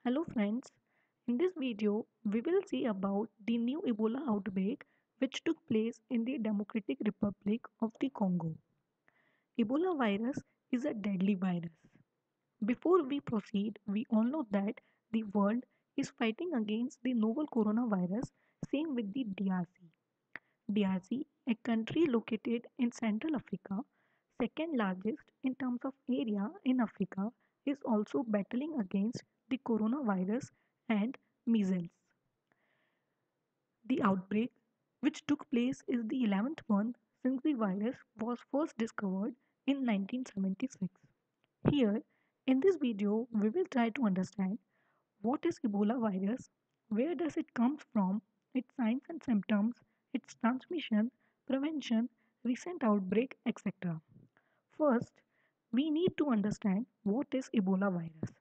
Hello friends, in this video we will see about the new Ebola outbreak which took place in the Democratic Republic of the Congo. Ebola virus is a deadly virus. Before we proceed, we all know that the world is fighting against the novel coronavirus, same with the DRC. DRC, a country located in Central Africa, second largest in terms of area in Africa, is also battling against the coronavirus and measles. The outbreak, which took place, is the 11th one since the virus was first discovered in 1976. Here, in this video, we will try to understand what is Ebola virus, where does it come from, its signs and symptoms, its transmission, prevention, recent outbreak, etc. First, we need to understand what is Ebola virus.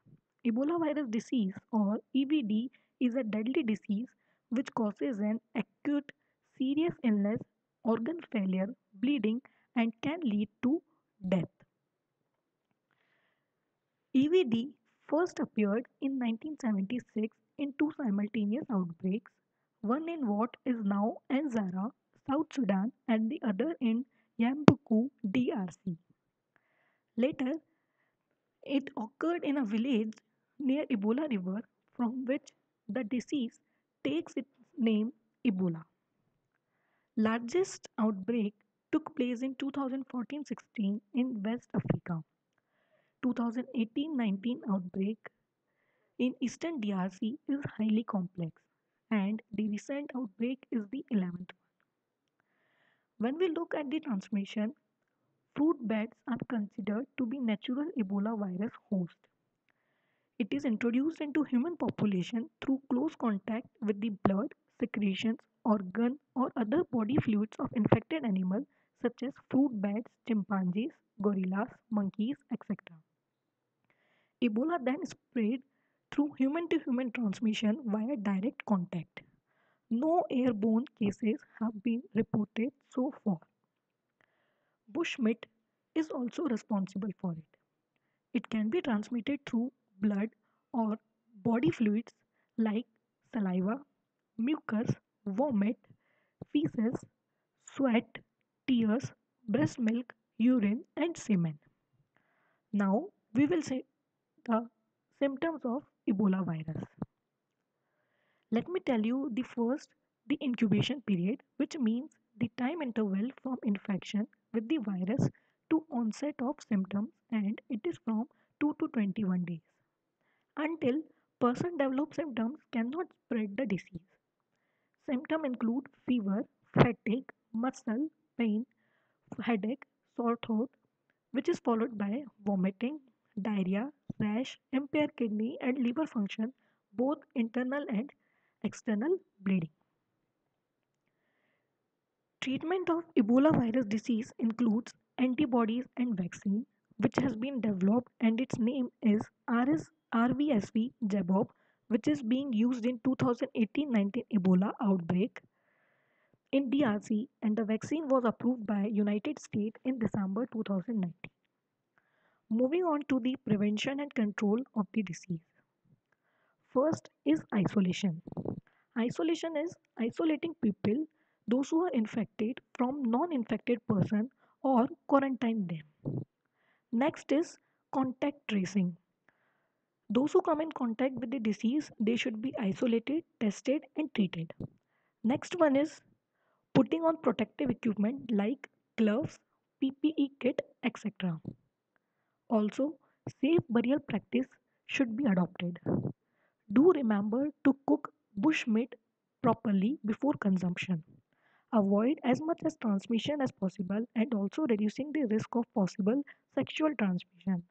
Ebola virus disease or EBD is a deadly disease which causes an acute serious illness, organ failure, bleeding and can lead to death. EVD first appeared in 1976 in two simultaneous outbreaks, one in what is now Anzara, South Sudan, and the other in Yambuku, DRC. Later, it occurred in a village near Ebola River from which the disease takes its name Ebola. Largest outbreak took place in 2014-16 in West Africa. 2018-19 outbreak in Eastern DRC is highly complex and the recent outbreak is the 11th one. When we look at the transmission, fruit bats are considered to be natural Ebola virus host. It is introduced into human population through close contact with the blood, secretions, organ or other body fluids of infected animals such as fruit bats, chimpanzees, gorillas, monkeys, etc. Ebola then spread through human to human transmission via direct contact. No airborne cases have been reported so far. Bushmeat is also responsible for it. It can be transmitted through blood or body fluids like saliva, mucus, vomit, feces, sweat, tears, breast milk, urine, and semen. Now we will see the symptoms of Ebola virus. Let me tell you the first, the incubation period, which means the time interval from infection with the virus to onset of symptoms, and it is from 2 to 21 days. Until person develops symptoms cannot spread the disease. Symptoms include fever, fatigue, muscle pain, headache, sore throat, which is followed by vomiting, diarrhea, rash, impaired kidney and liver function, both internal and external bleeding. Treatment of Ebola virus disease includes antibodies and vaccine, which has been developed and its name is RVSV Jabob, which is being used in 2018-19 Ebola outbreak in DRC, and the vaccine was approved by United States in December 2019. Moving on to the prevention and control of the disease. First is isolation. Isolation is isolating people, those who are infected from non-infected person or quarantine them. Next is contact tracing. Those who come in contact with the disease, they should be isolated, tested and treated. Next one is putting on protective equipment like gloves, PPE kit, etc. Also, safe burial practice should be adopted. Do remember to cook bushmeat properly before consumption. Avoid as much as transmission as possible and also reducing the risk of possible sexual transmission.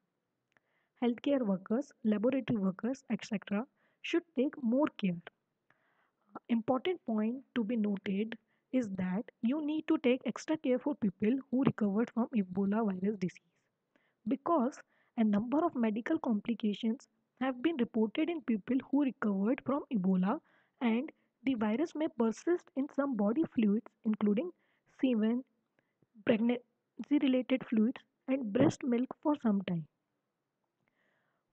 Healthcare workers, laboratory workers, etc. should take more care. Important point to be noted is that you need to take extra care for people who recovered from Ebola virus disease because a number of medical complications have been reported in people who recovered from Ebola, and the virus may persist in some body fluids including semen, pregnancy related fluids and breast milk for some time.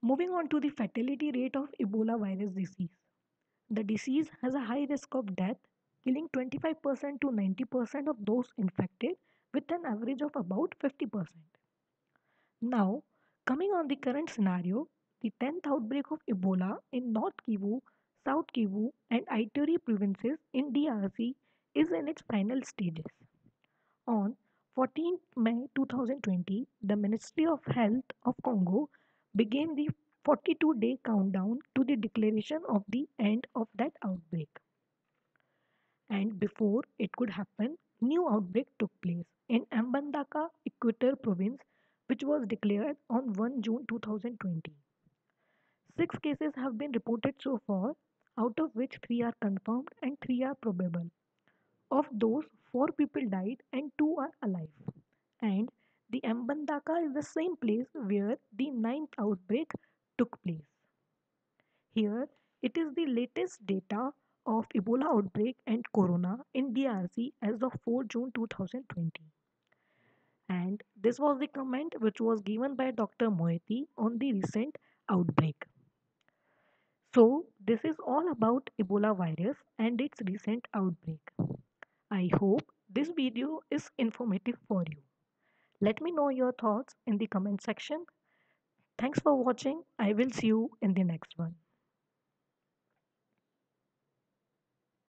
Moving on to the fatality rate of Ebola virus disease. The disease has a high risk of death, killing 25% to 90% of those infected with an average of about 50%. Now, coming on the current scenario, the 10th outbreak of Ebola in North Kivu, South Kivu, and Ituri provinces in DRC is in its final stages. On 14th May 2020, the Ministry of Health of Congo began the 42-day countdown to the declaration of the end of that outbreak. And before it could happen, new outbreak took place in Mbandaka, Equator province, which was declared on 1 June 2020. 6 cases have been reported so far, out of which 3 are confirmed and 3 are probable. Of those, 4 people died and 2 are alive. And the Mbandaka is the same place where the ninth outbreak took place. Here, it is the latest data of Ebola outbreak and corona in DRC as of 4 June 2020. And this was the comment which was given by Dr. Moeti on the recent outbreak. So, this is all about Ebola virus and its recent outbreak. I hope this video is informative for you. Let me know your thoughts in the comment section. Thanks for watching. I will see you in the next one.